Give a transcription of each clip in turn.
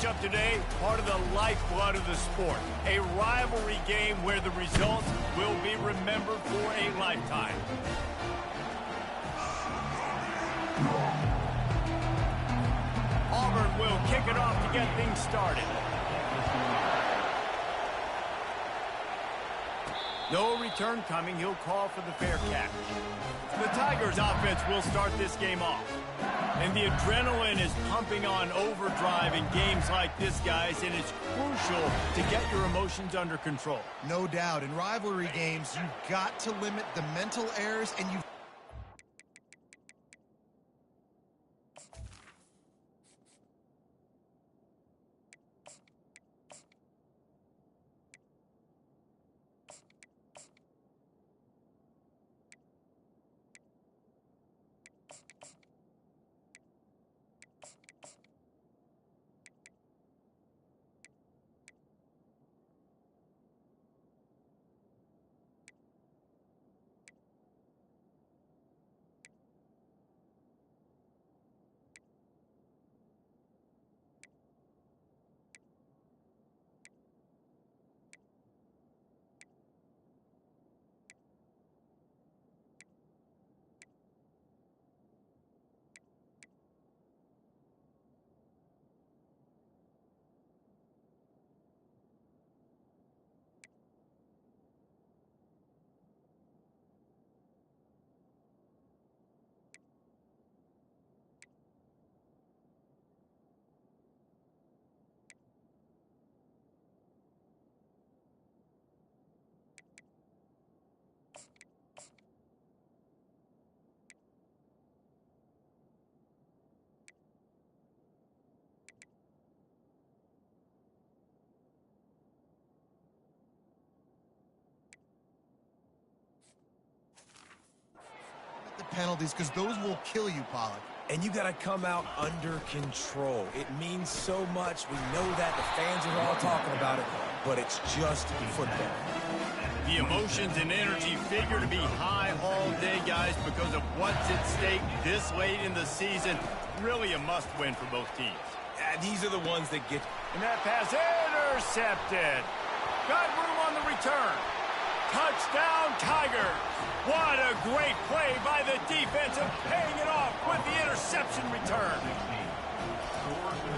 matchup today, part of the lifeblood of the sport. A rivalry game where the results will be remembered for a lifetime. Auburn will kick it off to get things started. No return coming. He'll call for the fair catch. The Tigers offense will start this game off. And the adrenaline is pumping on overdrive in games like this, guys, and it's crucial to get your emotions under control. No doubt. In rivalry games, you've got to limit the mental errors, and you've the penalties, because those will kill you, Pollock. And you got to come out under control. It means so much. We know that. The fans are all talking about it, but it's just football. The emotions and energy figure to be high all day, guys, because of what's at stake this late in the season. Really a must-win for both teams. These are the ones that get... And that pass intercepted. Got room on the return. Touchdown, Tigers. What a great play by the defense and paying it off with the interception return.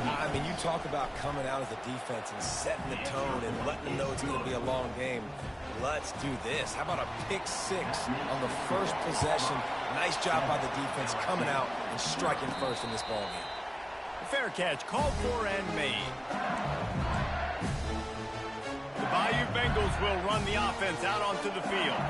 I mean, you talk about coming out as a defense and setting the tone and letting them know it's going to be a long game. Let's do this. How about a pick six on the first possession? Nice job by the defense coming out and striking first in this ballgame. Fair catch called for and made. The Bayou Bengals will run the offense out onto the field.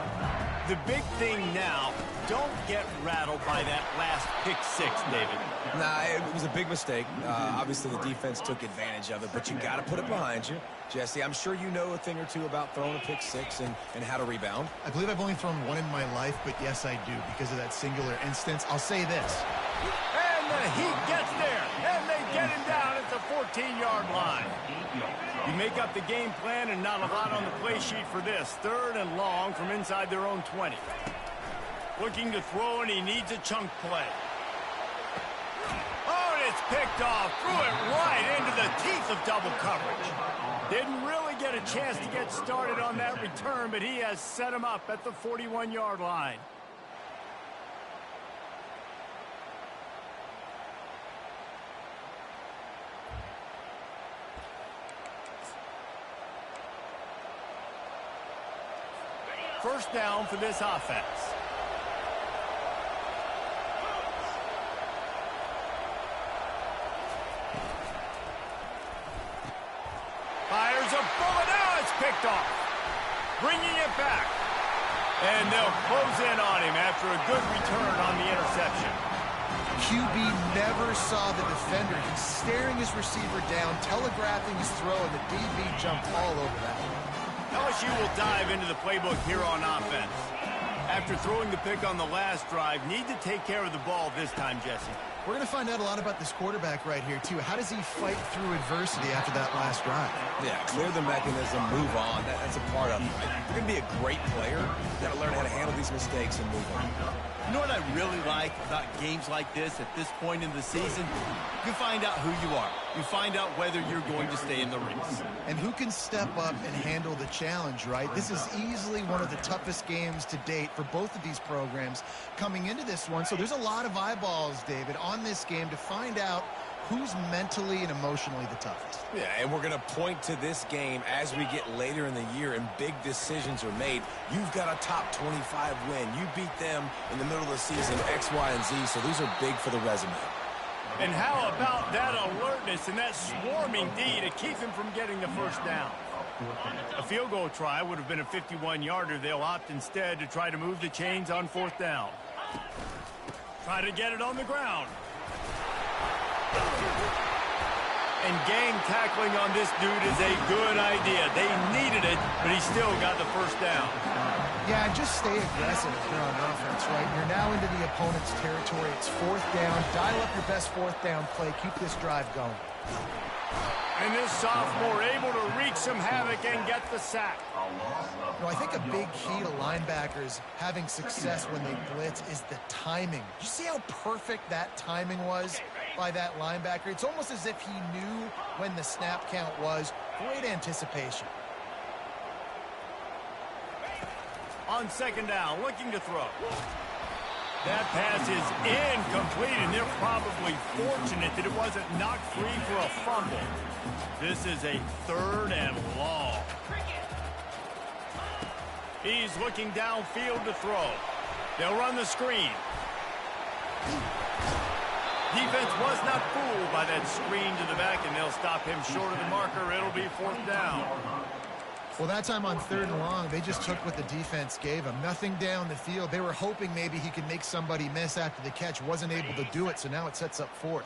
The big thing now, don't get rattled by that last pick six, David. Nah, it was a big mistake. Obviously, the defense took advantage of it, but you got to put it behind you. Jesse, I'm sure you know a thing or two about throwing a pick six and how to rebound. I believe I've only thrown one in my life, but yes, I do, because of that singular instance. I'll say this. And the Heat gets there, and they get him down at the 14-yard line. You make up the game plan and not a lot on the play sheet for this. 3rd and long from inside their own 20. Looking to throw, and he needs a chunk play. Oh, and it's picked off. Threw it right into the teeth of double coverage. Didn't really get a chance to get started on that return, but he has set him up at the 41-yard line. First down for this offense. Fires a bullet. Now it's picked off. Bringing it back. And they'll close in on him after a good return on the interception. QB never saw the defender. He's staring his receiver down, telegraphing his throw, and the DB jumped all over that. LSU will dive into the playbook here on offense. After throwing the pick on the last drive, need to take care of the ball this time, Jesse. We're going to find out a lot about this quarterback right here, too. How does he fight through adversity after that last drive? Yeah, clear the mechanism, move on. That's a part of it, right? You're going to be a great player. You got to learn how to handle these mistakes and move on. You know what I really like about games like this at this point in the season? You find out who you are. You find out whether you're going to stay in the race. And who can step up and handle the challenge, right? This is easily one of the toughest games to date for both of these programs coming into this one. So there's a lot of eyeballs, David, on this game to find out who's mentally and emotionally the toughest. Yeah, and we're going to point to this game as we get later in the year and big decisions are made. You've got a top 25 win. You beat them in the middle of the season, X, Y, and Z, so these are big for the resume. And how about that alertness and that swarming D to keep him from getting the first down? A field goal try would have been a 51-yarder. They'll opt instead to try to move the chains on 4th down. Try to get it on the ground. And gang tackling on this dude is a good idea. They needed it, but he still got the first down. Yeah, just stay aggressive if you're on offense, right? You're now into the opponent's territory. It's 4th down. Dial up your best 4th down play. Keep this drive going. And this sophomore able to wreak some havoc and get the sack. You know, I think a big key to linebackers having success when they blitz is the timing. Did you see how perfect that timing was by that linebacker? It's almost as if he knew when the snap count was. Great anticipation. On 2nd down, looking to throw. That pass is incomplete, and they're probably fortunate that it wasn't knocked free for a fumble. This is a 3rd and long. He's looking downfield to throw. They'll run the screen. Defense was not fooled by that screen to the back, and they'll stop him short of the marker. It'll be 4th down. Well, that time on 3rd and long, they just took what the defense gave him. Nothing down the field. They were hoping maybe he could make somebody miss after the catch. Wasn't able to do it, so now it sets up 4th.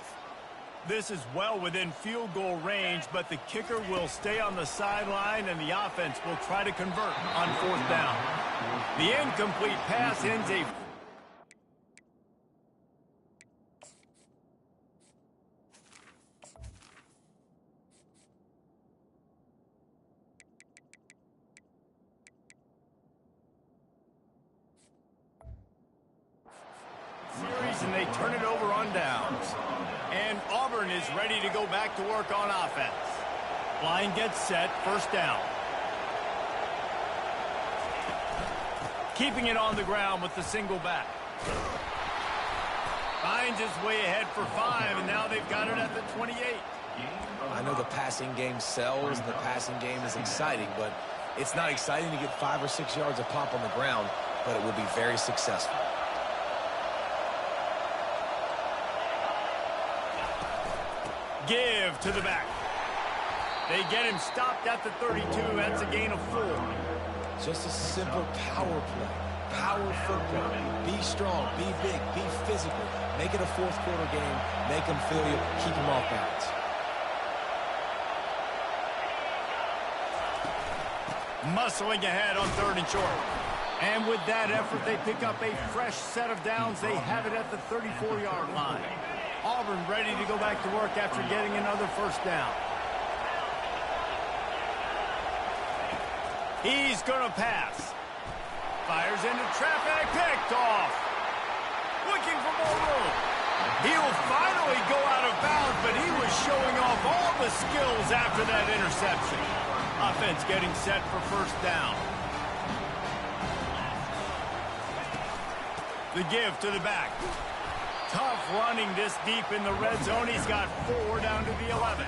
This is well within field goal range, but the kicker will stay on the sideline, and the offense will try to convert on 4th down. The incomplete pass ends a... series, and they turn it over on downs. And Auburn is ready to go back to work on offense. Line gets set, 1st down. Keeping it on the ground with the single back. Finds his way ahead for 5, and now they've got it at the 28. I know the passing game sells and the passing game is exciting, but it's not exciting to get 5 or 6 yards of pop on the ground, but it will be very successful. Give to the back. They get him stopped at the 32. That's a gain of 4. Just a simple power play. Power football. Be strong. Be big. Be physical. Make it a 4th quarter game. Make them feel you. Keep them off balance. Muscling ahead on 3rd and short. And with that effort, they pick up a fresh set of downs. They have it at the 34-yard line. Auburn ready to go back to work after getting another 1st down. He's going to pass. Fires into traffic, picked off. Looking for more room. He'll finally go out of bounds, but he was showing off all the skills after that interception. Offense getting set for 1st down. The give to the back. Tough running this deep in the red zone. He's got 4 down to the 11.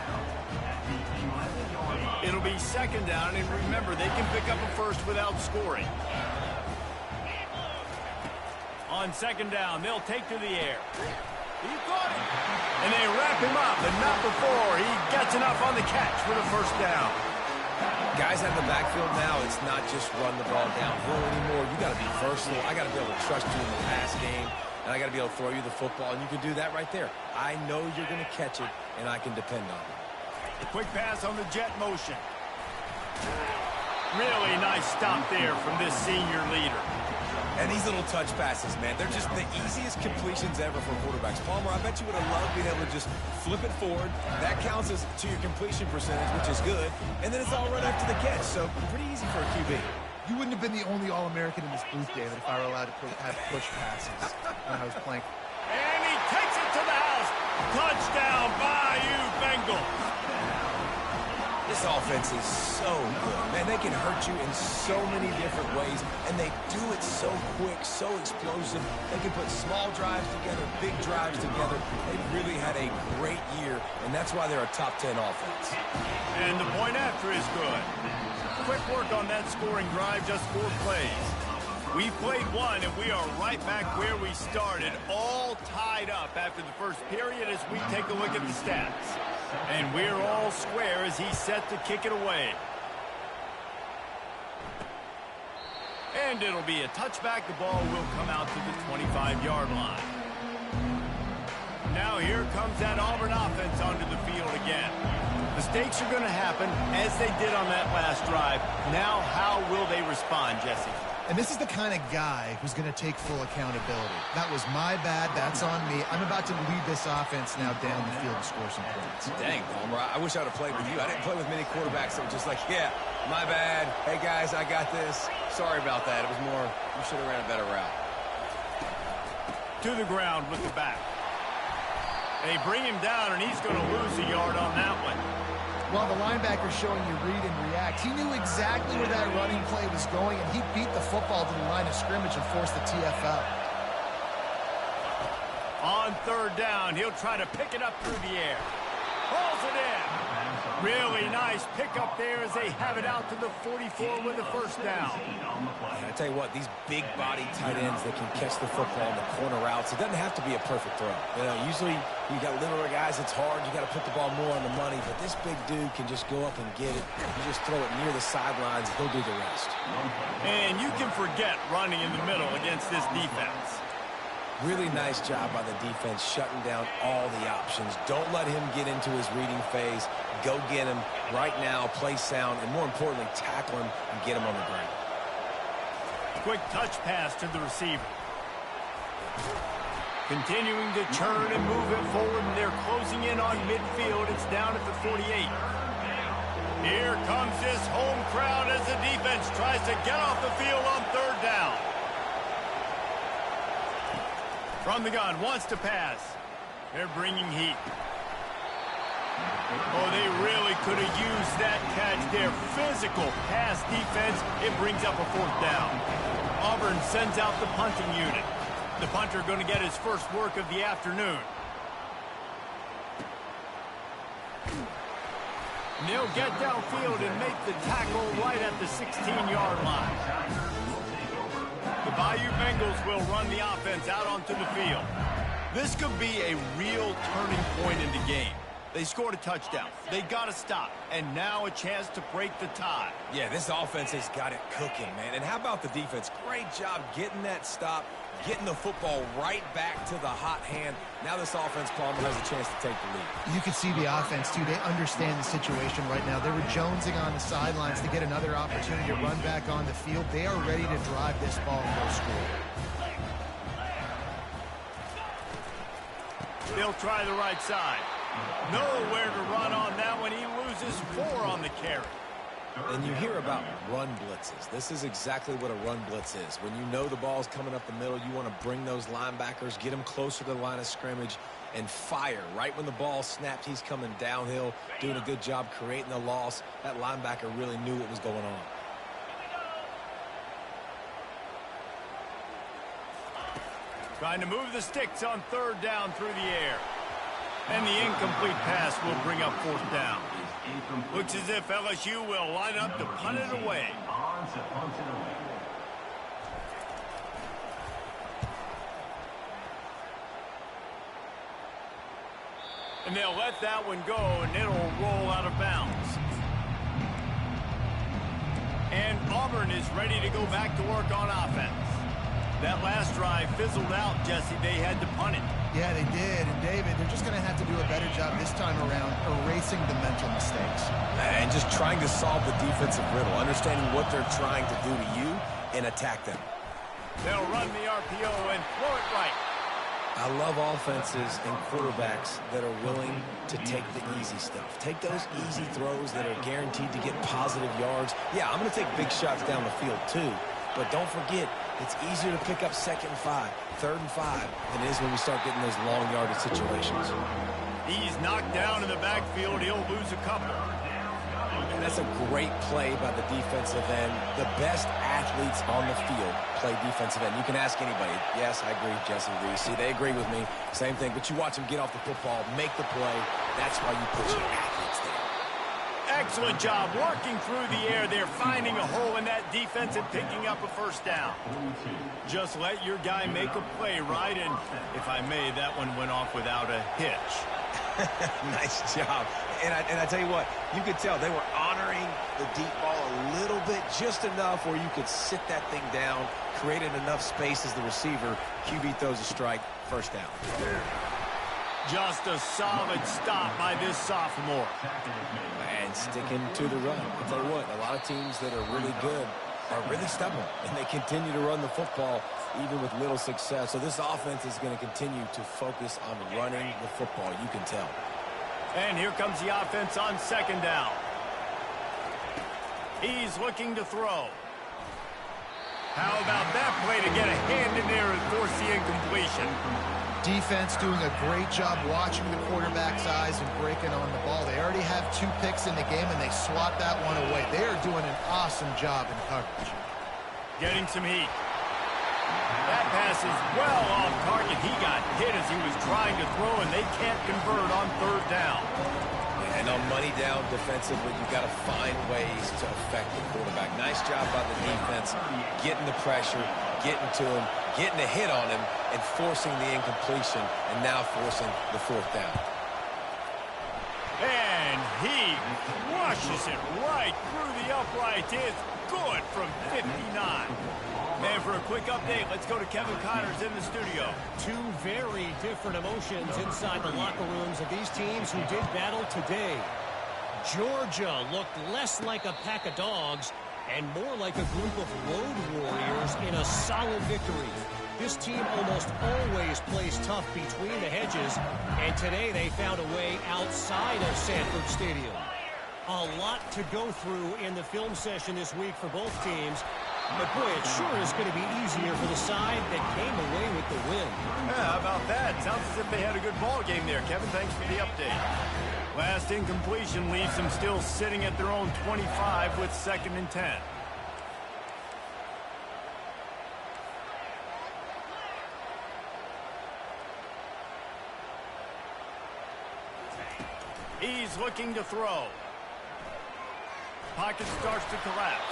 It'll be 2nd down, and remember, they can pick up a 1st without scoring. On 2nd down, they'll take to the air. He caught it. And they wrap him up, but not before he gets enough on the catch for the 1st down. Guys out in the backfield now, it's not just run the ball downhill anymore. You got to be versatile. I got to be able to trust you in the pass game, and I got to be able to throw you the football, and you can do that right there. I know you're going to catch it, and I can depend on it. Quick pass on the jet motion. Really nice stop there from this senior leader. And these little touch passes, man, they're just the easiest completions ever for quarterbacks. Palmer, I bet you would have loved being able to just flip it forward. That counts as to your completion percentage, which is good. And then it's all right after the catch, so pretty easy for a QB. You wouldn't have been the only All-American in this booth, David, if I were allowed to have push passes when I was playing. And he takes it to the house. Touchdown, Bayou Bengals. This offense is so good, man. They can hurt you in so many different ways, and they do it so quick, so explosive. They can put small drives together, big drives together. They've really had a great year, and that's why they're a top 10 offense. And the point after is good. Quick work on that scoring drive, just 4 plays. We played one, and we are right back where we started, all tied up after the first period as we take a look at the stats. And we're all square as he's set to kick it away. And it'll be a touchback. The ball will come out to the 25-yard line. Now here comes that Auburn offense onto the field again. Mistakes are going to happen as they did on that last drive. Now how will they respond, Jesse? And this is the kind of guy who's going to take full accountability. That was my bad. That's on me. I'm about to lead this offense now down the field and score some points. Dang, Palmer, I wish I would have played with you. I didn't play with many quarterbacks that were just like, yeah, my bad. Hey, guys, I got this. Sorry about that. It was more, you should have ran a better route. To the ground with the back. They bring him down, and he's going to lose a yard on that one. Well, the linebacker's showing you read and react. He knew exactly where that running play was going, and he beat the football to the line of scrimmage and forced the TFL. On 3rd down, he'll try to pick it up through the air. Pulls it in. Really nice pickup there as they have it out to the 44 with the 1st down. I tell you what, these big body tight ends that can catch the football in the corner routes, it doesn't have to be a perfect throw. You know, usually you got littler guys, it's hard. You got to put the ball more on the money, but this big dude can just go up and get it. You just throw it near the sidelines, he'll do the rest. And you can forget running in the middle against this defense. Really nice job by the defense shutting down all the options. Don't let him get into his reading phase. Go get him right now, play sound, and more importantly, tackle him and get him on the ground. Quick touch pass to the receiver. Continuing to turn and move it forward, and they're closing in on midfield. It's down at the 48. Here comes this home crowd as the defense tries to get off the field on 3rd down. From the gun, wants to pass. They're bringing heat. Oh, they really could have used that catch there. Physical pass defense. It brings up a 4th down. Auburn sends out the punting unit. The punter going to get his first work of the afternoon. And they'll get downfield and make the tackle right at the 16-yard line. The Bayou Bengals will run the offense out onto the field. This could be a real turning point in the game. They scored a touchdown. They got to stop. And now a chance to break the tie. Yeah, this offense has got it cooking, man. And how about the defense? Great job getting that stop, getting the football right back to the hot hand. Now this offense, Palmer, has a chance to take the lead. You can see the offense, too. They understand the situation right now. They were jonesing on the sidelines to get another opportunity to run back on the field. They are ready to drive this ball for a score. They'll try the right side. Nowhere to run on that one. He loses 4 on the carry. And you hear about run blitzes. This is exactly what a run blitz is. When you know the ball's coming up the middle, you want to bring those linebackers, get them closer to the line of scrimmage, and fire. Right when the ball snapped, he's coming downhill, doing a good job creating the loss. That linebacker really knew what was going on. Trying to move the sticks on 3rd down through the air. And the incomplete pass will bring up 4th down. Looks as if LSU will line up to punt it away. And they'll let that one go, and it'll roll out of bounds. And Auburn is ready to go back to work on offense. That last drive fizzled out, Jesse. They had to punt it. Yeah, they did. And, David, they're just going to have to do a better job this time around erasing the mental mistakes. And just trying to solve the defensive riddle, understanding what they're trying to do to you and attack them. They'll run the RPO and throw it right. I love offenses and quarterbacks that are willing to take the easy stuff. Take those easy throws that are guaranteed to get positive yards. Yeah, I'm going to take big shots down the field too, but don't forget, it's easier to pick up 2nd and 5, 3rd and 5 than it is when we start getting those long yardage situations. He's knocked down in the backfield. He'll lose a couple. And that's a great play by the defensive end. The best athletes on the field play defensive end. You can ask anybody. Yes, I agree, Jesse Reese. See, they agree with me. Same thing. But you watch them get off the football, make the play. That's why you put your athletes there. Excellent job working through the air. They're finding a hole in that defense and picking up a first down. Just let your guy make a play, right? And if I may, that one went off without a hitch. Nice job. And I tell you what, you could tell they were honoring the deep ball a little bit, just enough where you could sit that thing down, created enough space as the receiver. QB throws a strike, first down. Just a solid stop by this sophomore. And sticking to the run. I'll tell you what, a lot of teams that are really good are really stubborn, and they continue to run the football even with little success. So this offense is going to continue to focus on running the football, you can tell. And here comes the offense on 2nd down. He's looking to throw. How about that play to get a hand in there and force the incompletion? Defense doing a great job watching the quarterback's eyes and breaking on the ball. They already have 2 picks in the game, and they swat that one away. They are doing an awesome job in coverage. Getting some heat. That pass is well off target. He got hit as he was trying to throw, and they can't convert on 3rd down. And on money down defensively, you've got to find ways to affect the quarterback. Nice job by the defense, getting the pressure, getting to him, getting a hit on him, and forcing the incompletion, and now forcing the 4th down. And he rushes it right through the uprights. It's good from 59. And for a quick update, let's go to Kevin Connors in the studio. 2 very different emotions inside the locker rooms of these teams who did battle today. Georgia looked less like a pack of dogs and more like a group of road warriors in a solid victory. This team almost always plays tough between the hedges, and today they found a way outside of Sanford Stadium. A lot to go through in the film session this week for both teams, but boy, it sure is going to be easier for the side that came away with the win. Yeah, how about that? Sounds as if they had a good ball game there. Kevin, thanks for the update. Last incompletion leaves them still sitting at their own 25 with 2nd and 10. He's looking to throw. Pocket starts to collapse.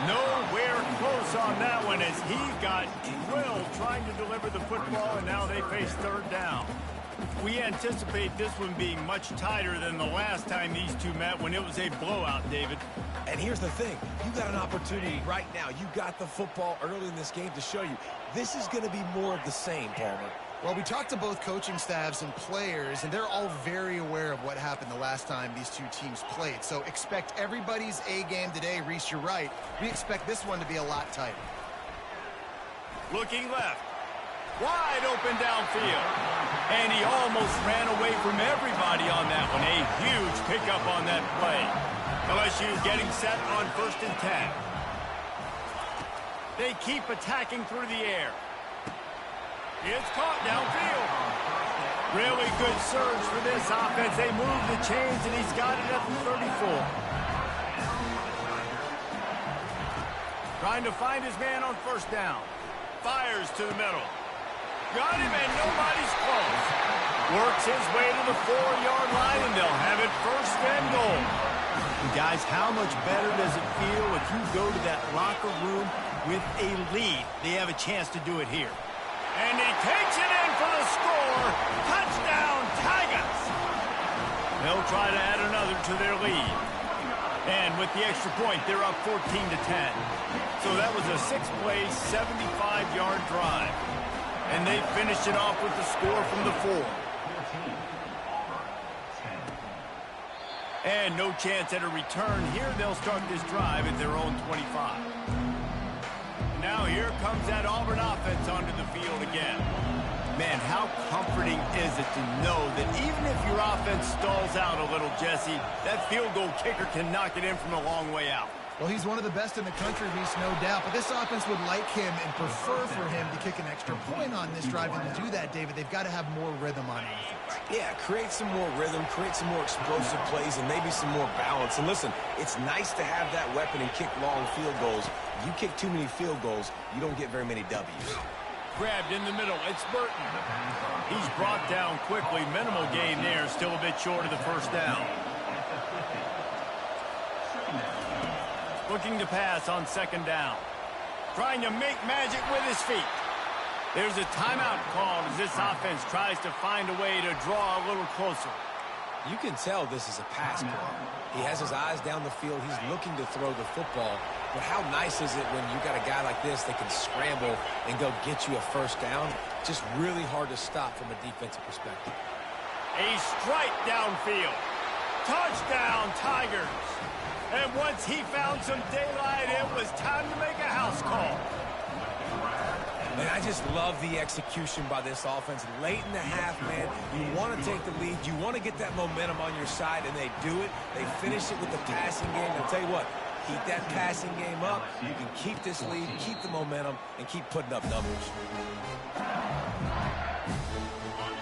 Nowhere close on that one as he got drilled trying to deliver the football, and now they face 3rd down. We anticipate this one being much tighter than the last time these two met when it was a blowout, David. And here's the thing. You got an opportunity right now. You got the football early in this game to show you. This is going to be more of the same, Palmer. Well, we talked to both coaching staffs and players, and they're all very aware of what happened the last time these 2 teams played. So expect everybody's A game today. Reese, you're right. We expect this one to be a lot tighter. Looking left. Wide open downfield. And he almost ran away from everybody on that one. A huge pickup on that play. LSU getting set on 1st and 10. They keep attacking through the air. It's caught downfield. Really good surge for this offense. They move the chains, and he's got it at the 34. Trying to find his man on 1st down. Fires to the middle. Got him, and nobody's close. Works his way to the 4-yard line, and they'll have it 1st and goal. And guys, how much better does it feel if you go to that locker room with a lead? They have a chance to do it here. And he takes it in for the score. Touchdown, Tigers. They'll try to add another to their lead. And with the extra point, they're up 14-10. So that was a 6-play, 75-yard drive. And they finished it off with the score from the 4. And no chance at a return here. They'll start this drive at their own 25. Now here comes that Auburn offense onto the field again. Man, how comforting is it to know that even if your offense stalls out a little, Jesse, that field goal kicker can knock it in from a long way out. Well, he's one of the best in the country, Reese, no doubt. But this offense would like him and prefer for him to kick an extra point on this drive. And to do that, David, they've got to have more rhythm on offense. Yeah, create some more rhythm, create some more explosive plays, and maybe some more balance. And listen, it's nice to have that weapon and kick long field goals. You kick too many field goals, you don't get very many W's. Grabbed in the middle. It's Burton. He's brought down quickly. Minimal gain there. Still a bit short of the first down. Looking to pass on second down. Trying to make magic with his feet. There's a timeout called as this offense tries to find a way to draw a little closer. You can tell this is a pass play. He has his eyes down the field. He's looking to throw the football. But how nice is it when you got a guy like this that can scramble and go get you a first down? Just really hard to stop from a defensive perspective. A strike downfield. Touchdown, Tigers. And once he found some daylight, it was time to make a house call. Man, I just love the execution by this offense. Late in the half, man, you want to take the lead. You want to get that momentum on your side, and they do it. They finish it with the passing game. I'll tell you what, keep that passing game up. You can keep this lead, keep the momentum, and keep putting up numbers.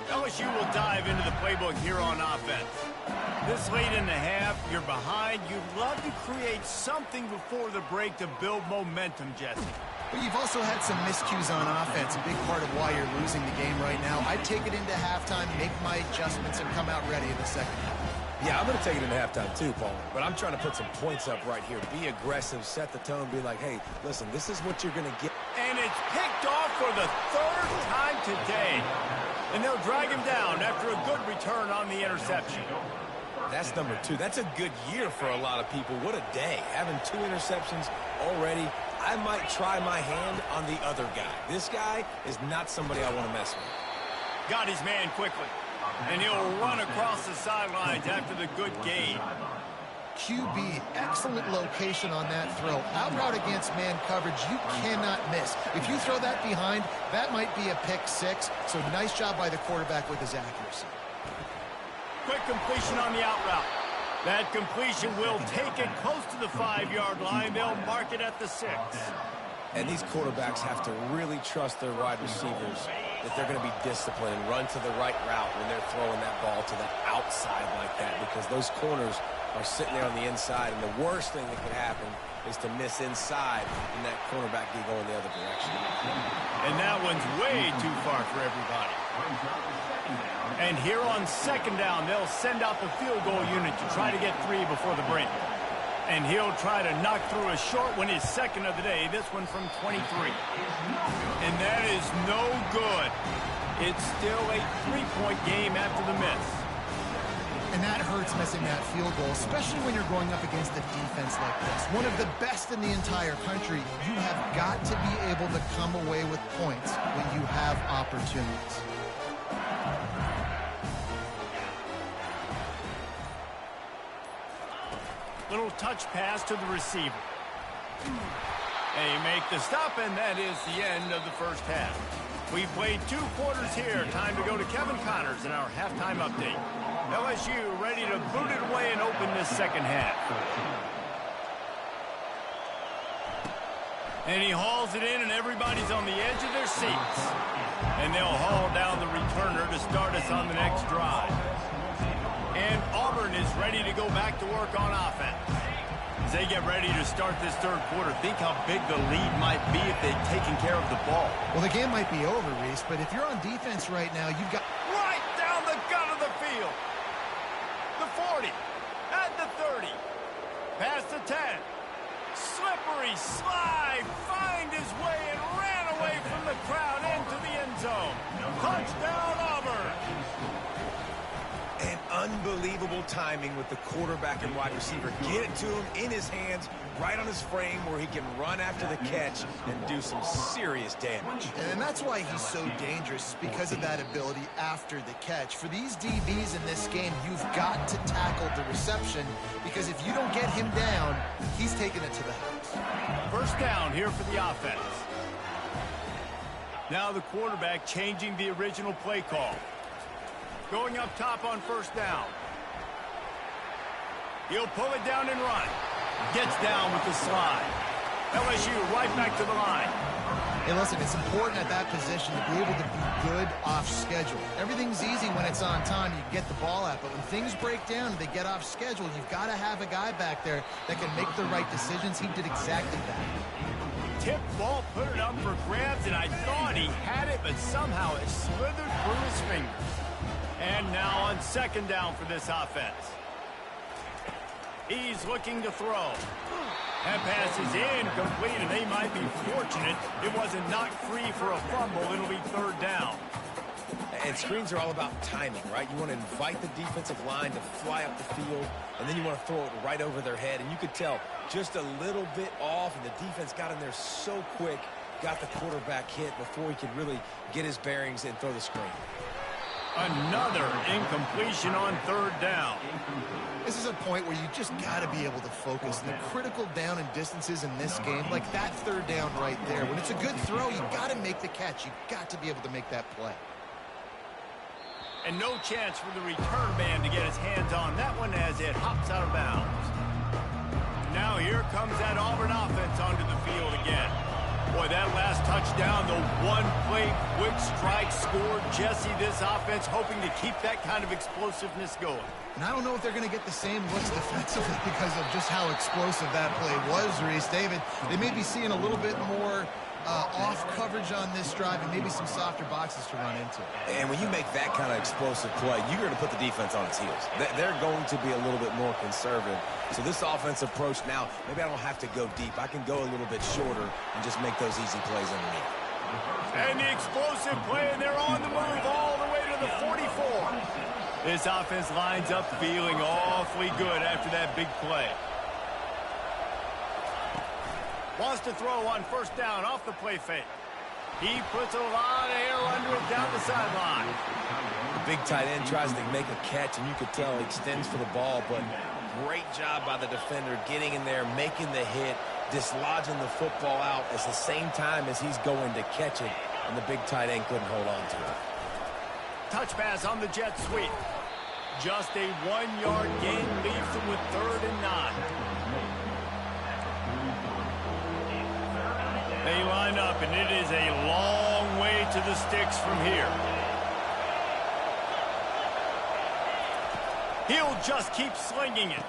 LSU will dive into the playbook here on offense. This late in the half, you're behind. You'd love to create something before the break to build momentum, Jesse. But you've also had some miscues on offense, a big part of why you're losing the game right now. I'd take it into halftime, make my adjustments, and come out ready in the second half. Yeah, I'm going to take it into halftime too, Paul. But I'm trying to put some points up right here. Be aggressive, set the tone, be like, hey, listen, this is what you're going to get. And it's picked off for the third time today. And they'll drag him down after a good return on the interception. That's number 2. That's a good year for a lot of people. What a day. Having 2 interceptions already. I might try my hand on the other guy. This guy is not somebody I want to mess with. Got his man quickly. And he'll run across the sidelines after the good gain. QB, excellent location on that throw. Out route against man coverage, you cannot miss. If you throw that behind, that might be a pick 6. So nice job by the quarterback with his accuracy. Quick completion on the out route. That completion will take it close to the 5-yard line. They'll mark it at the 6. And these quarterbacks have to really trust their wide receivers that they're going to be disciplined and run to the right route when they're throwing that ball to the outside like that, because those corners are sitting there on the inside, and the worst thing that could happen is to miss inside and that cornerback be going the other direction. And that one's way too far for everybody. And here on second down, they'll send out the field goal unit to try to get 3 before the break. And he'll try to knock through a short one, his second of the day, this one from 23. And that is no good. It's still a 3-point game after the miss. And that hurts missing that field goal, especially when you're going up against a defense like this. One of the best in the entire country. You have got to be able to come away with points when you have opportunities. Little touch pass to the receiver. They make the stop, and that is the end of the first half. We've played 2 quarters here. Time to go to Kevin Connors in our halftime update. LSU ready to boot it away and open this second half. And he hauls it in, and everybody's on the edge of their seats. And they'll haul down the returner to start us on the next drive. And Auburn is ready to go back to work on offense. As they get ready to start this third quarter, think how big the lead might be if they've taken care of the ball. Well, the game might be over, Reese, but if you're on defense right now, you've got... Right down the gut of the field. The 40. At the 30. Past the 10. Slippery slide. Find his way and ran away from the crowd into the end zone. Touchdown, Auburn. An Unbelievable timing with the quarterback and wide receiver. Get it to him in his hands, right on his frame where he can run after the catch and do some serious damage. And that's why he's so dangerous, because of that ability after the catch. For these DBs in this game, you've got to tackle the reception, because if you don't get him down, he's taking it to the house. First down here for the offense. Now the quarterback changing the original play call. Going up top on first down. He'll pull it down and run. Gets down with the slide. LSU right back to the line. Hey, listen, it's important at that position to be able to be good off schedule. Everything's easy when it's on time. You get the ball out. But when things break down and they get off schedule, you've got to have a guy back there that can make the right decisions. He did exactly that. Tip ball, put it up for grabs, and I thought he had it, but somehow it slithered through his fingers. And now on second down for this offense. He's looking to throw. That pass is incomplete, and they might be fortunate it wasn't knocked free for a fumble. It'll be third down. And screens are all about timing, right? You want to invite the defensive line to fly up the field, and then you want to throw it right over their head. And you could tell just a little bit off, and the defense got in there so quick, got the quarterback hit before he could really get his bearings and throw the screen. Another incompletion on third down. This is a point where you just got to be able to focus. The critical down and distances in this game, like that third down right there. When it's a good throw, you got to make the catch. You got to be able to make that play. And no chance for the return man to get his hands on that one as it hops out of bounds. Now here comes that Auburn offense onto the field again. Boy, that last touchdown, the one-play quick strike score. Jesse, this offense hoping to keep that kind of explosiveness going. And I don't know if they're going to get the same looks defensively because of just how explosive that play was, Reese. David, they may be seeing a little bit more off coverage on this drive and maybe some softer boxes to run into. And when you make that kind of explosive play, you're going to put the defense on its heels. They're going to be a little bit more conservative. So this offensive approach now, maybe I don't have to go deep. I can go a little bit shorter and just make those easy plays underneath. And the explosive play, and they're on the move all the way to the 44. This offense lines up feeling awfully good after that big play. Wants to throw on first down off the play fake. He puts a lot of air under it down the sideline. The big tight end tries to make a catch, and you could tell he extends for the ball, but great job by the defender getting in there, making the hit, dislodging the football out at the same time as he's going to catch it, and the big tight end couldn't hold on to it. Touch pass on the jet sweep. Just a 1-yard gain leaves them with 3rd and 9. They line up, and it is a long way to the sticks from here. He'll just keep slinging it.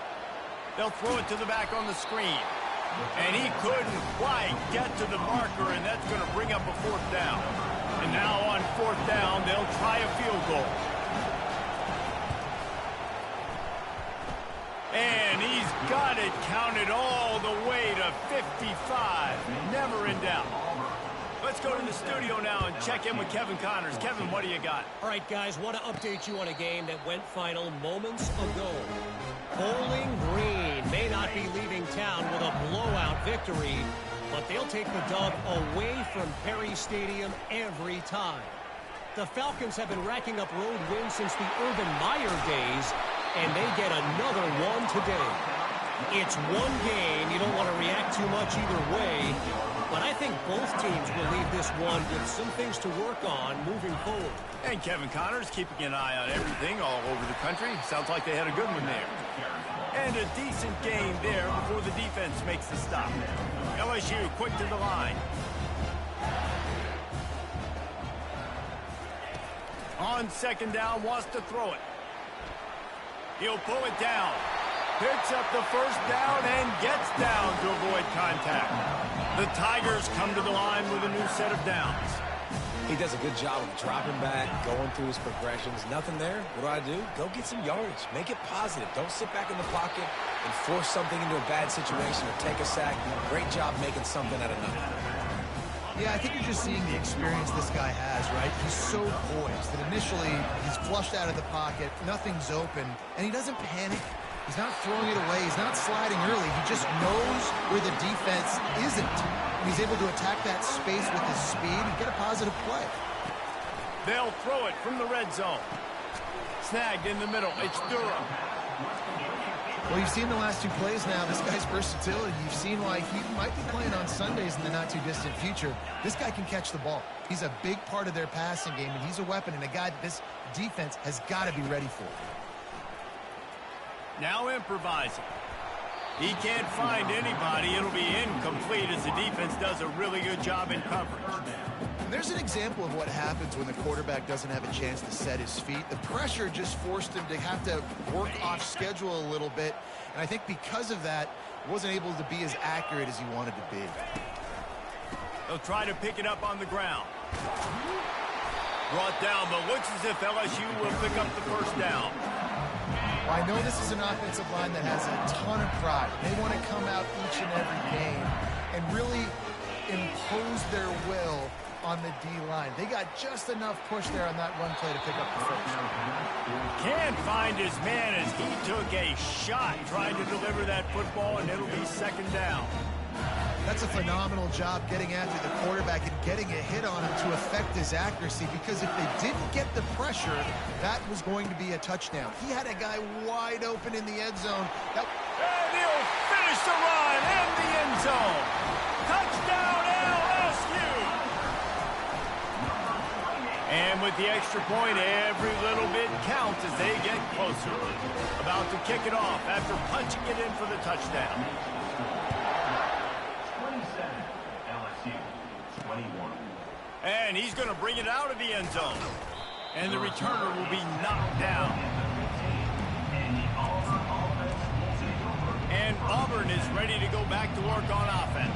They'll throw it to the back on the screen. And he couldn't quite get to the marker, and that's going to bring up a 4th down. And now on 4th down, they'll try a field goal. And he's got it counted all the way to 55. Never in doubt. Let's go to the studio now and check in with Kevin Connors. Kevin, what do you got? All right, guys, want to update you on a game that went final moments ago. Bowling Green may not be leaving town with a blowout victory, but they'll take the dub away from Perry Stadium every time. The Falcons have been racking up road wins since the Urban Meyer days, and they get another one today. It's one game. You don't want to react too much either way, but I think both teams will leave this one with some things to work on moving forward. And Kevin Connors keeping an eye on everything all over the country. Sounds like they had a good one there. And a decent game there before the defense makes the stop. LSU quick to the line. On second down, wants to throw it. He'll pull it down. Picks up the first down and gets down to avoid contact. The Tigers come to the line with a new set of downs. He does a good job of dropping back, going through his progressions. Nothing there. What do? Go get some yardage. Make it positive. Don't sit back in the pocket and force something into a bad situation or take a sack. Great job making something out of nothing. Yeah, I think you're just seeing the experience this guy has, right? He's so poised that initially he's flushed out of the pocket, nothing's open, and he doesn't panic. He's not throwing it away. He's not sliding early. He just knows where the defense isn't. And he's able to attack that space with his speed and get a positive play. They'll throw it from the red zone. Snagged in the middle. It's Durham. Well, you've seen the last 2 plays now. This guy's versatility. You've seen why he might be playing on Sundays in the not-too-distant future. This guy can catch the ball. He's a big part of their passing game, and he's a weapon and a guy that this defense has got to be ready for. Now improvising. He can't find anybody. It'll be incomplete as the defense does a really good job in coverage. And there's an example of what happens when the quarterback doesn't have a chance to set his feet. The pressure just forced him to have to work off schedule a little bit. And I think because of that, wasn't able to be as accurate as he wanted to be. They'll try to pick it up on the ground. Brought down, but looks as if LSU will pick up the first down. Well, I know this is an offensive line that has a ton of pride. They want to come out each and every game and really impose their will on the D-line. They got just enough push there on that run play to pick up the first. Can't find his man as he took a shot trying to deliver that football, and it'll be second down. That's a phenomenal job getting after the quarterback and getting a hit on him to affect his accuracy, because if they didn't get the pressure, that was going to be a touchdown. He had a guy wide open in the end zone. And he'll finish the run in the end zone. Touchdown, LSU! And with the extra point, every little bit counts as they get closer. About to kick it off after punching it in for the touchdown. And he's going to bring it out of the end zone. And the returner will be knocked down. And Auburn is ready to go back to work on offense.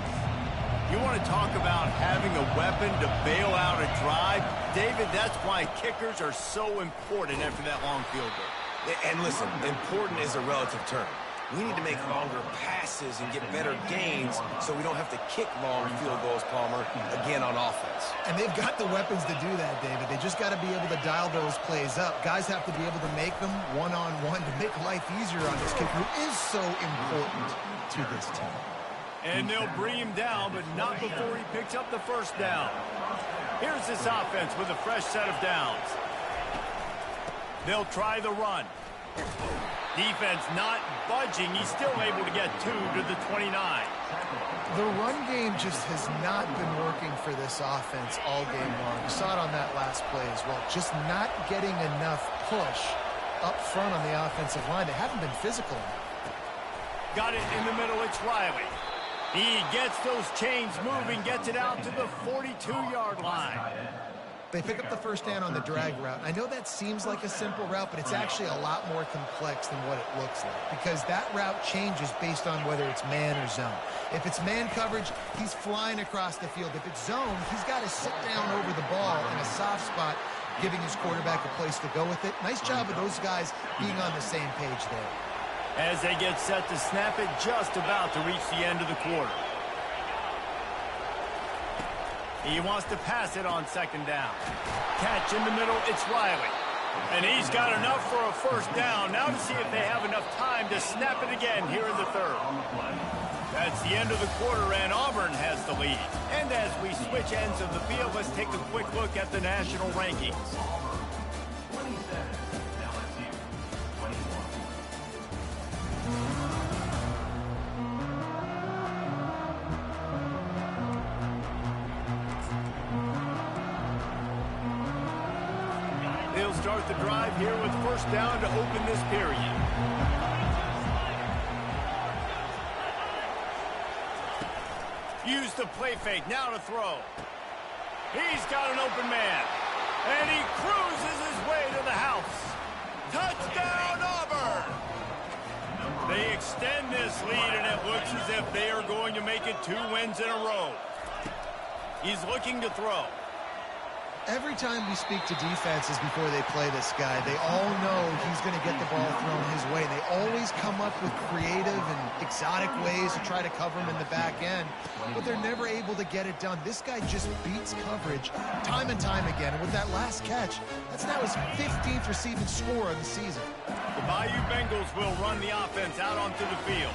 You want to talk about having a weapon to bail out a drive? David, that's why kickers are so important after that long field goal. And listen, important is a relative term. We need to make longer passes and get better gains so we don't have to kick long field goals, Palmer, again on offense. And they've got the weapons to do that, David. They just got to be able to dial those plays up. Guys have to be able to make them one-on-one to make life easier on this kicker, who is so important to this team. And they'll bring him down, but not before he picks up the first down. Here's this offense with a fresh set of downs. They'll try the run. Defense not budging. He's still able to get 2 to the 29. The run game just has not been working for this offense all game long. You saw it on that last play as well. Just not getting enough push up front on the offensive line. They haven't been physical enough. Got it in the middle. It's Riley. He gets those chains moving, gets it out to the 42-yard line. They pick up the first down on the drag route. I know that seems like a simple route, but it's actually a lot more complex than what it looks like, because that route changes based on whether it's man or zone. If it's man coverage, he's flying across the field. If it's zone, he's got to sit down over the ball in a soft spot, giving his quarterback a place to go with it. Nice job of those guys being on the same page there. As they get set to snap it, just about to reach the end of the quarter. He wants to pass it on second down. Catch in the middle, it's Riley. And he's got enough for a first down. Now to see if they have enough time to snap it again here in the third. That's the end of the quarter, and Auburn has the lead. And as we switch ends of the field, let's take a quick look at the national rankings. They'll start the drive here with first down to open this period. Use the play fake, now to throw. He's got an open man, and he cruises his way to the house. Touchdown, Auburn! They extend this lead, and it looks as if they are going to make it 2 wins in a row. He's looking to throw. Every time we speak to defenses before they play this guy, they all know he's going to get the ball thrown his way. They always come up with creative and exotic ways to try to cover him in the back end, but they're never able to get it done. This guy just beats coverage time and time again. And with that last catch, that's now his 15th receiving score of the season. The Bayou Bengals will run the offense out onto the field.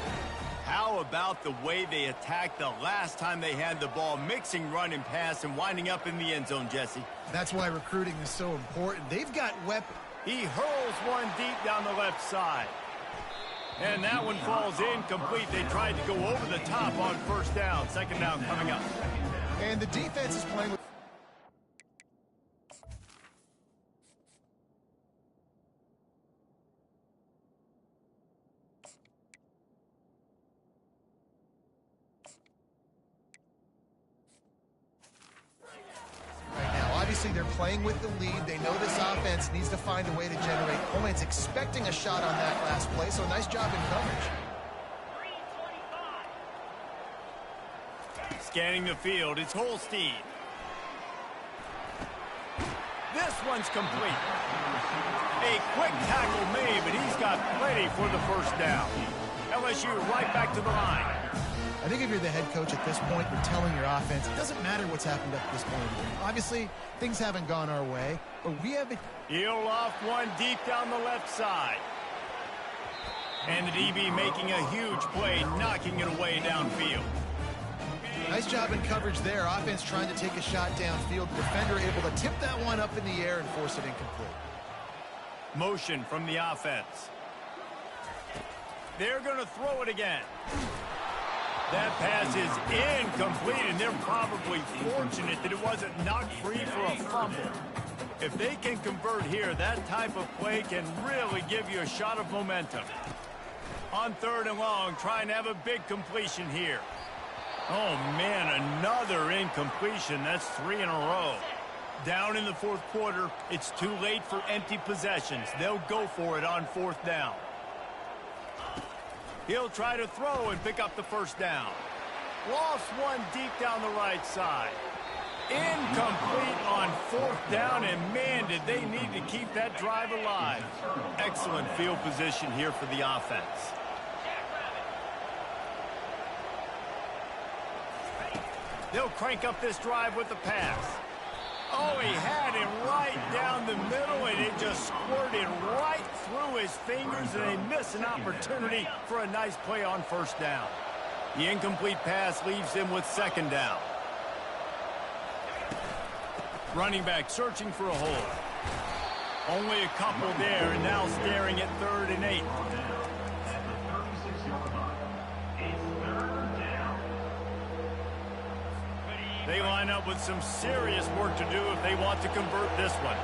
How about the way they attacked the last time they had the ball, mixing run and pass and winding up in the end zone, Jesse? That's why recruiting is so important. They've got weapons. He hurls one deep down the left side. And that one falls incomplete. They tried to go over the top on first down. Second down coming up. And the defense is playing with... Obviously, they're playing with the lead. They know this offense needs to find a way to generate points, expecting a shot on that last play, so nice job in coverage. Scanning the field, it's Holstein. This one's complete. A quick tackle made, but he's got plenty for the first down. LSU right back to the line. I think if you're the head coach at this point, you're telling your offense, it doesn't matter what's happened up to this point of the game. Obviously, things haven't gone our way, but we have... He'll off one deep down the left side. And the DB making a huge play, knocking it away downfield. Nice job in coverage there. Offense trying to take a shot downfield. Defender able to tip that one up in the air and force it incomplete. Motion from the offense. They're going to throw it again. That pass is incomplete, and they're probably fortunate that it wasn't knocked free for a fumble. If they can convert here, that type of play can really give you a shot of momentum. On third and long, trying to have a big completion here. Oh, man, another incompletion. That's 3 in a row. Down in the fourth quarter, it's too late for empty possessions. They'll go for it on fourth down. He'll try to throw and pick up the first down. Lost one deep down the right side. Incomplete on fourth down, and man, did they need to keep that drive alive. Excellent field position here for the offense. They'll crank up this drive with the pass. Oh, he had him right down the middle, and it just squirted right through his fingers, and they miss an opportunity for a nice play on first down. The incomplete pass leaves them with second down. Running back searching for a hole. Only a couple there, and now staring at 3rd and 8. They line up with some serious work to do if they want to convert this one.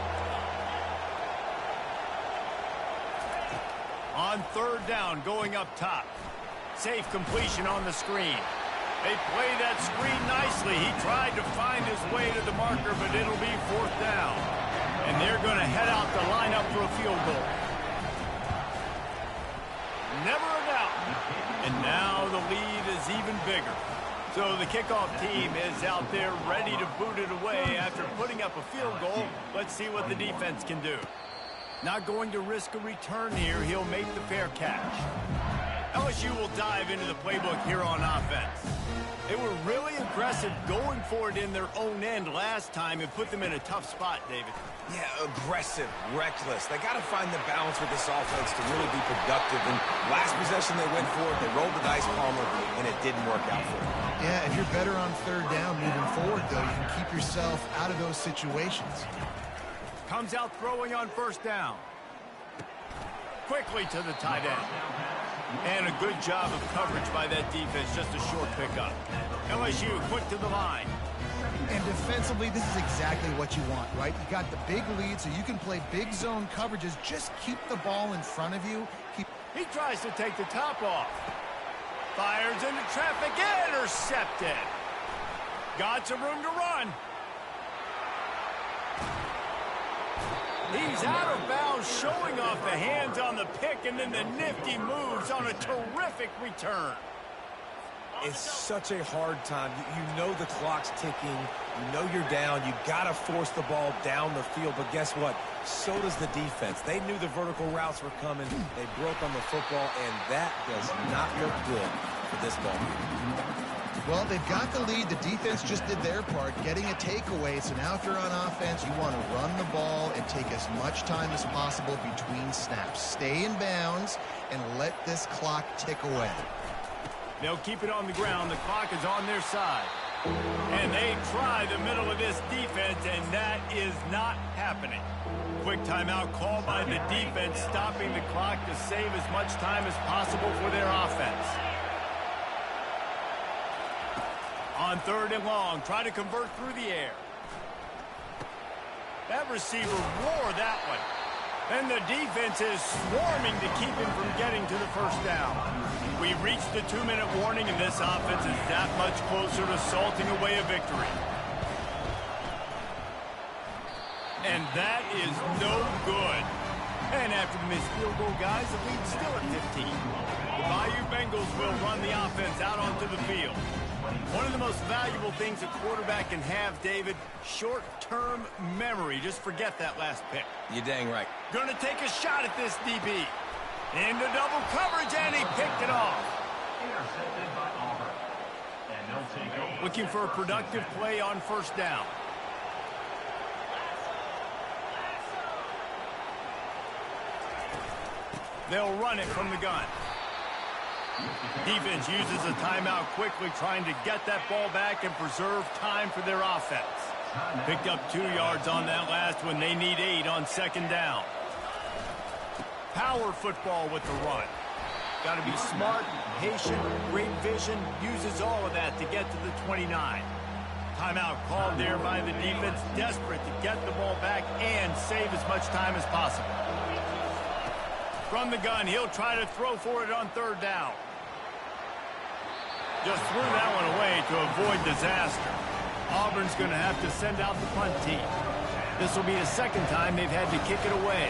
On third down, going up top. Safe completion on the screen. They play that screen nicely. He tried to find his way to the marker, but it'll be fourth down. And they're going to head out to line up for a field goal. Never a doubt. And now the lead is even bigger. So the kickoff team is out there ready to boot it away after putting up a field goal. Let's see what the defense can do. Not going to risk a return here. He'll make the fair catch. LSU will dive into the playbook here on offense. They were really aggressive going for it in their own end last time and put them in a tough spot, David. Yeah, aggressive, reckless. They got to find the balance with this offense to really be productive. And last possession they went for it, they rolled the dice, Palmer, and it didn't work out for them. Yeah, if you're better on third down moving forward, though, you can keep yourself out of those situations. Comes out throwing on first down. Quickly to the tight end. And a good job of coverage by that defense, just a short pickup. LSU quick to the line. And defensively, this is exactly what you want, right? You got the big lead, so you can play big zone coverages. Just keep the ball in front of you. He tries to take the top off. Fires into traffic, intercepted. Got some room to run. He's out of bounds, showing off the hands on the pick, and then the nifty moves on a terrific return. It's such a hard time. You know the clock's ticking. You know you're down. You've got to force the ball down the field. But guess what? So does the defense. They knew the vertical routes were coming. They broke on the football, and that does not look good for this ball game. Well, they've got the lead. The defense just did their part, getting a takeaway. So now if you're on offense, you want to run the ball and take as much time as possible between snaps. Stay in bounds and let this clock tick away. They'll keep it on the ground. The clock is on their side. And they try the middle of this defense, and that is not happening. Quick timeout called by the defense, stopping the clock to save as much time as possible for their offense. On 3rd and long, try to convert through the air. That receiver wore that one. And the defense is swarming to keep him from getting to the first down. We've reached the 2-minute warning, and this offense is that much closer to salting away a victory. And that is no good. And after the missed field goal, guys, the lead's still at 15. The Bayou Bengals will run the offense out onto the field. One of the most valuable things a quarterback can have, David, short-term memory. Just forget that last pick. You're dang right. Going to take a shot at this DB. Into double coverage, and he picked it off. Intercepted by AuB. And they'll take over. Looking for a productive play on 1st down. They'll run it from the gun. Defense uses a timeout quickly, trying to get that ball back and preserve time for their offense. Picked up 2 yards on that last one. They need 8 on 2nd down. Power football with the run. Got to be smart, patient, great vision. Uses all of that to get to the 29. Timeout called there by the defense. Desperate to get the ball back and save as much time as possible. From the gun, he'll try to throw for it on 3rd down. Just threw that one away to avoid disaster. Auburn's going to have to send out the punt team. This will be the 2nd time they've had to kick it away.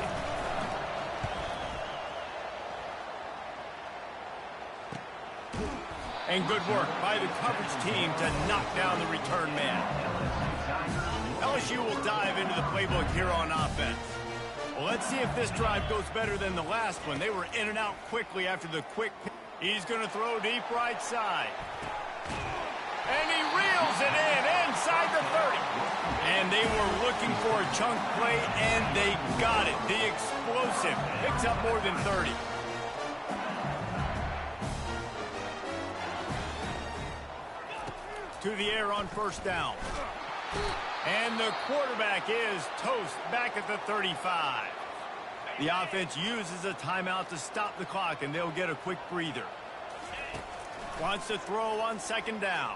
And good work by the coverage team to knock down the return man. LSU will dive into the playbook here on offense. Well, let's see if this drive goes better than the last one. They were in and out quickly after the quick pick. He's going to throw deep right side. And he reels it in inside the 30. And they were looking for a chunk play, and they got it. The explosive picks up more than 30. To the air on 1st down. And the quarterback is toast back at the 35. The offense uses a timeout to stop the clock, and they'll get a quick breather. Wants to throw on 2nd down.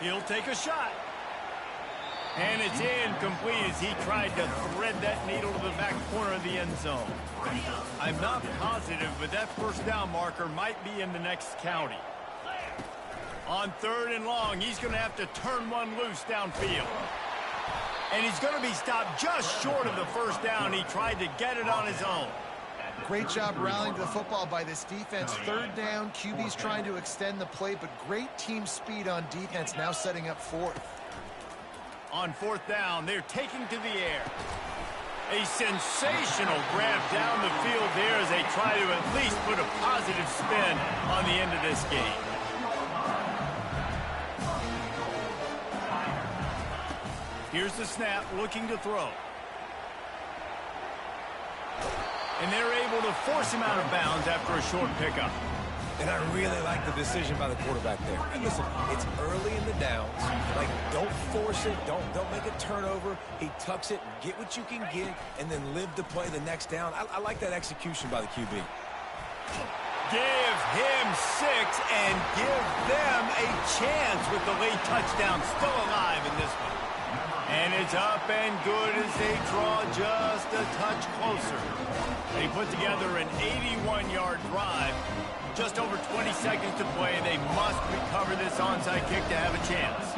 He'll take a shot. And it's incomplete as he tried to thread that needle to the back corner of the end zone. I'm not positive, but that 1st down marker might be in the next county. On 3rd and long, he's going to have to turn one loose downfield. And he's going to be stopped just short of the 1st down. He tried to get it on his own. Great job rallying to the football by this defense. 3rd down, QB's trying to extend the play, but great team speed on defense, now setting up 4th. On 4th down, they're taking to the air. A sensational grab down the field there as they try to at least put a positive spin on the end of this game. Here's the snap, looking to throw. And they're able to force him out of bounds after a short pickup. And I really like the decision by the quarterback there. And listen, it's early in the downs. Like, don't force it. Don't make a turnover. He tucks it, get what you can get, and then live to play the next down. I like that execution by the QB. Give him 6 and give them a chance with the late touchdown still alive in this one. And it's up and good as they draw just a touch closer. They put together an 81-yard drive. Just over 20 seconds to play. They must recover this onside kick to have a chance.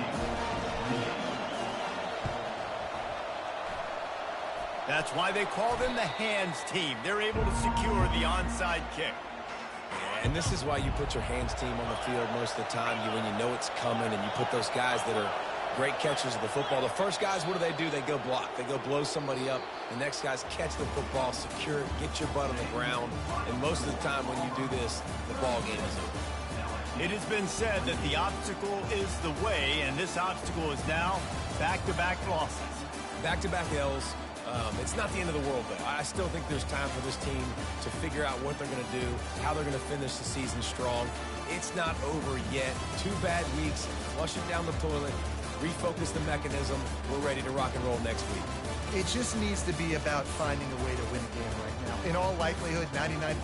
That's why they call them the hands team. They're able to secure the onside kick. And this is why you put your hands team on the field most of the time when you know it's coming, and you put those guys that are great catchers of the football. The first guys, what do? They go block. They go blow somebody up. The next guys catch the football, secure it, get your butt on the ground. And most of the time when you do this, the ball game is over. It has been said that the obstacle is the way, and this obstacle is now back-to-back losses. Back-to-back L's. It's not the end of the world, though. I still think there's time for this team to figure out what they're going to do, how they're going to finish the season strong. It's not over yet. 2 bad weeks. Flush it down the toilet. Refocus the mechanism. We're ready to rock and roll next week. It just needs to be about finding a way to win a game right now. In all likelihood, 99.9%